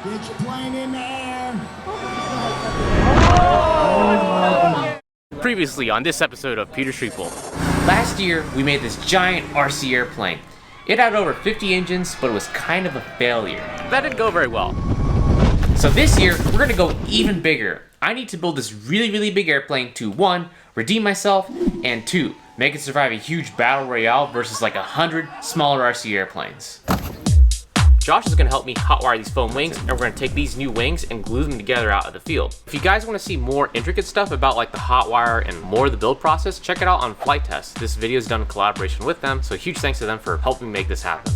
Get your plane in the air. Previously on this episode of Peter Sripol. Last year, we made this giant RC airplane. It had over 50 engines, but it was kind of a failure. That didn't go very well. So this year, we're gonna go even bigger. I need to build this really big airplane to 1, redeem myself, and 2, make it survive a huge battle royale versus like 100 smaller RC airplanes. Josh is going to help me hotwire these foam wings, and we're going to take these new wings and glue them together out of the field. If you guys want to see more intricate stuff about like the hotwire and more of the build process, check it out on Flight Test. This video is done in collaboration with them, so huge thanks to them for helping make this happen.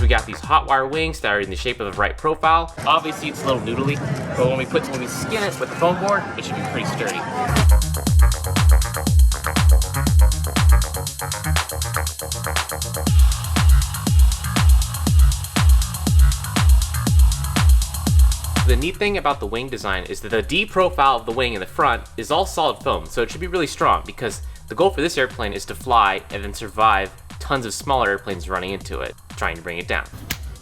We got these hot wire wings that are in the shape of the right profile. Obviously it's a little noodly, but when we skin it with the foam board, it should be pretty sturdy. The neat thing about the wing design is that the D profile of the wing in the front is all solid foam, so it should be really strong because the goal for this airplane is to fly and then survive tons of smaller airplanes running into it, trying to bring it down.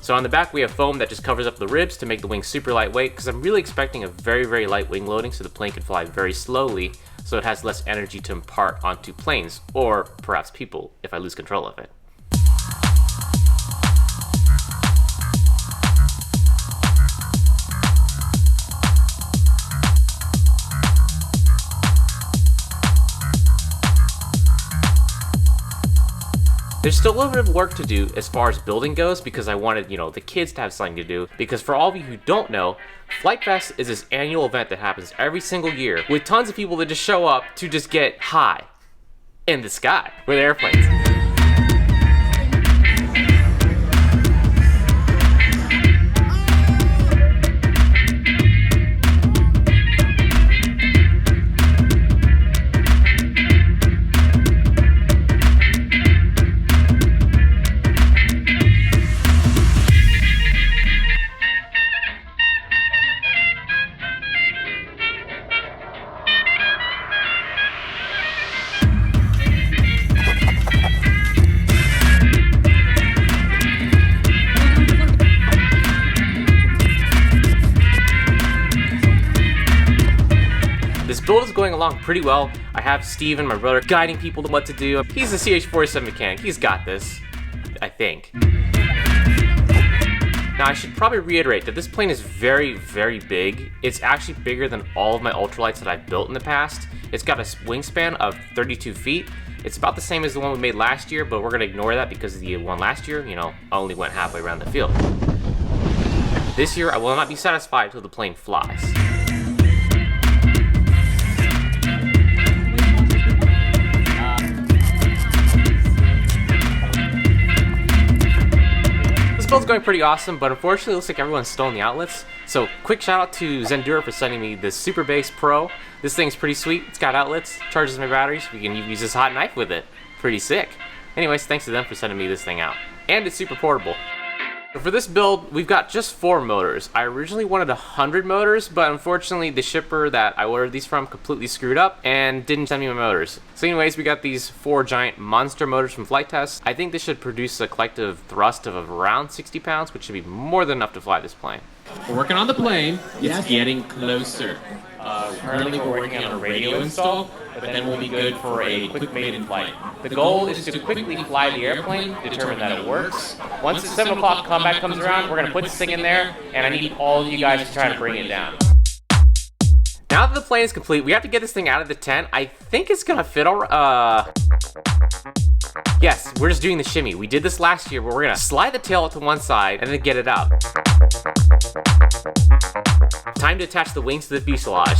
So on the back we have foam that just covers up the ribs to make the wing super lightweight, because I'm really expecting a very light wing loading so the plane can fly very slowly so it has less energy to impart onto planes, or perhaps people, if I lose control of it. There's still a little bit of work to do as far as building goes because I wanted, the kids to have something to do. Because for all of you who don't know, Flight Fest is this annual event that happens every single year with tons of people that just show up to just get high in the sky with airplanes. This build is going along pretty well. I have Steve and my brother guiding people to what to do. He's a CH-47 mechanic. He's got this, I think. Now I should probably reiterate that this plane is very big. It's actually bigger than all of my ultralights that I've built in the past. It's got a wingspan of 32 feet. It's about the same as the one we made last year, but we're gonna ignore that because the one last year, only went halfway around the field. This year I will not be satisfied until the plane flies. This build's going pretty awesome, but unfortunately it looks like everyone's stolen the outlets. So quick shout out to Zendure for sending me this Super Base Pro. This thing's pretty sweet. It's got outlets, charges my batteries. We can use this hot knife with it. Pretty sick. Anyways, thanks to them for sending me this thing out. And it's super portable. For this build, we've got just 4 motors. I originally wanted 100 motors, but unfortunately the shipper that I ordered these from completely screwed up and didn't send me my motors. So anyways, we got these 4 giant monster motors from Flight Test. I think this should produce a collective thrust of around 60 pounds, which should be more than enough to fly this plane. We're working on the plane. It's getting closer. Currently we're working on a radio install, but then we'll be good for a quick maiden flight. The goal is to quickly fly the airplane, determine that it works. Once the 7 o'clock combat comes around, we're going to put this thing in there, and I need all of you guys to try to bring it down. Now that the plane is complete, we have to get this thing out of the tent. I think it's going to fit yes, we're just doing the shimmy. We did this last year, but we're going to slide the tail to one side and then get it out. Time to attach the wings to the fuselage.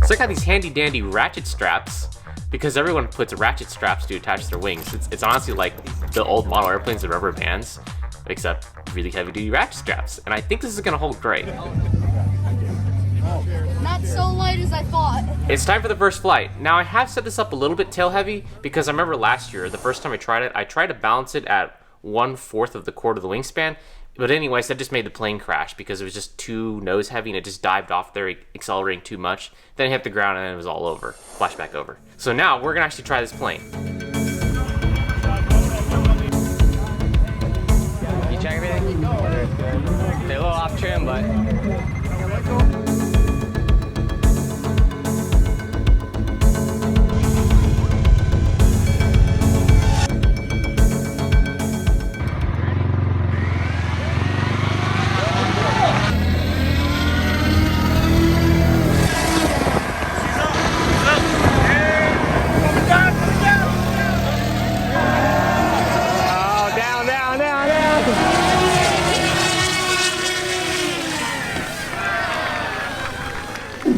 So I got these handy dandy ratchet straps because everyone puts ratchet straps to attach their wings. It's honestly like the old model airplanes with rubber bands, except really heavy duty ratchet straps. And I think this is gonna hold great. Not not so light as I thought. It's time for the first flight. Now I have set this up a little bit tail heavy because I remember last year, the first time I tried to balance it at 1/4 of the chord of the wingspan. But anyways, that just made the plane crash because it was just too nose heavy and it just dived off there, accelerating too much. Then it hit the ground and then it was all over. Flashback over. So now we're gonna actually try this plane. You check everything? Whether it's good. They're a little off trim, but.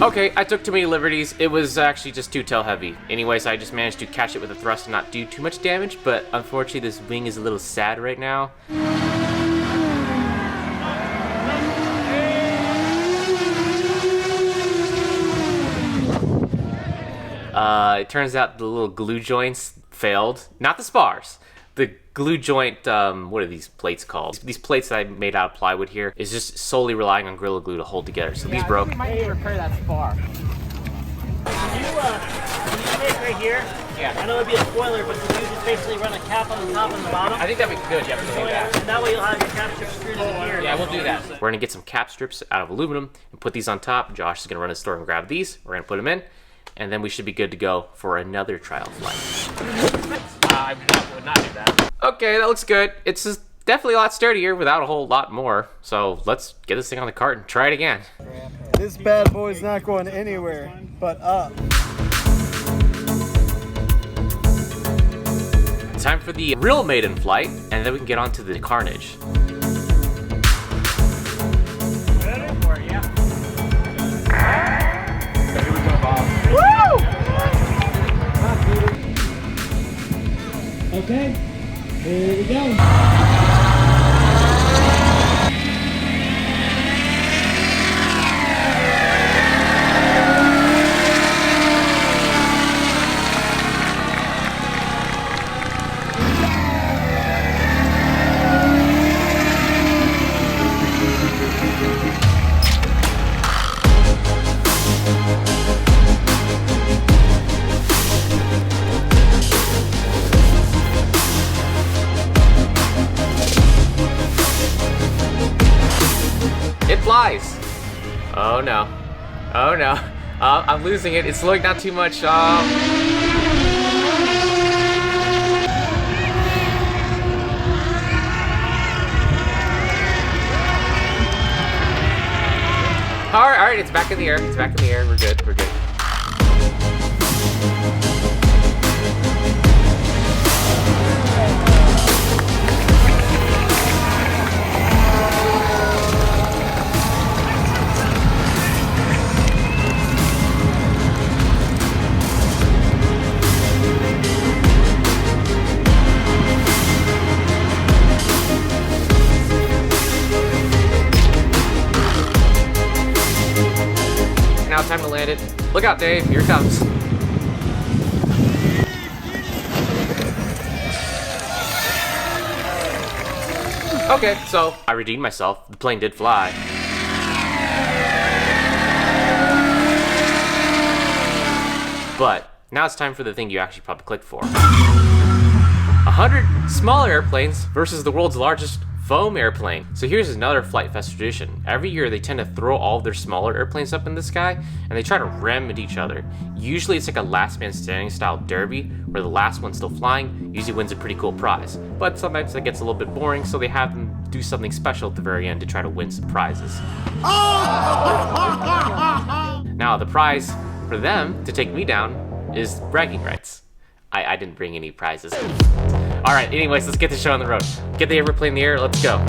Okay, I took too many liberties. It was actually just too tail heavy. Anyways, I just managed to catch it with a thrust and not do too much damage, but unfortunately this wing is a little sad right now. It turns out the little glue joints failed. Not the spars. The glue joint, what are these plates called? These plates that I made out of plywood here is just solely relying on Gorilla Glue to hold together. So these broke. You might need to repair that spar. Can you make right here? Yeah. I know it'd be a spoiler, but can you just basically run a cap on the top and the bottom? I think that'd be good, yeah, we can do that. And that way you'll have your cap strip screwed in here. Yeah, we'll do that. We're gonna get some cap strips out of aluminum and put these on top. Josh is gonna run to the store and grab these. We're gonna put them in, and then we should be good to go for another trial flight. I would not do that. Okay, that looks good. It's just definitely a lot sturdier without a whole lot more. So let's get this thing on the cart and try it again. This bad boy's not going anywhere but up. Time for the real maiden flight, and then we can get on to the carnage. Okay, here we go. It flies! Oh no. Oh no. I'm losing it. It's slowing down too much. Alright, it's back in the air. It's back in the air. We're good. We're good. Now time to land it. Look out, Dave. Here it comes. Okay, so I redeemed myself. The plane did fly. But now it's time for the thing you actually probably clicked for. 100 smaller airplanes versus the world's largest foam airplane. So here's another Flight Fest tradition. Every year they tend to throw all of their smaller airplanes up in the sky and they try to ram at each other. Usually it's like a last man standing style derby where the last one still flying usually wins a pretty cool prize. But sometimes that gets a little bit boring, so they have them do something special at the very end to try to win some prizes. Now the prize for them to take me down is bragging rights. I didn't bring any prizes. Alright, anyways, let's get the show on the road. Get the airplane in the air, let's go.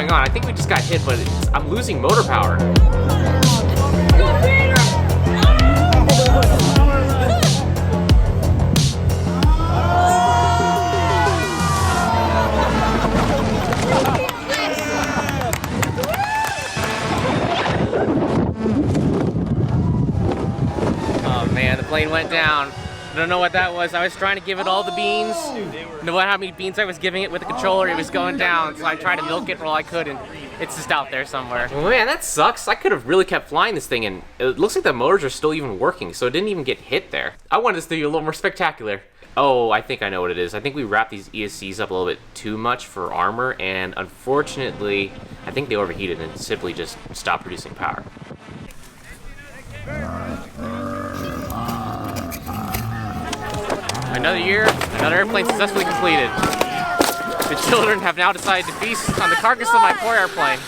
going on? I think we just got hit, but I'm losing motor power. Oh man, the plane went down. I don't know what that was. I was trying to give it all the beans. No matter how many beans I was giving it with the controller, it was going down. So I tried to milk it for all I could, and it's just out there somewhere. Well, man, that sucks. I could have really kept flying this thing, and it looks like the motors are still even working, so it didn't even get hit there. I wanted this to be a little more spectacular. Oh, I think I know what it is. I think we wrapped these ESCs up a little bit too much for armor, and unfortunately, I think they overheated and simply just stopped producing power. Another year, another airplane successfully completed. The children have now decided to feast on the carcass of my poor airplane.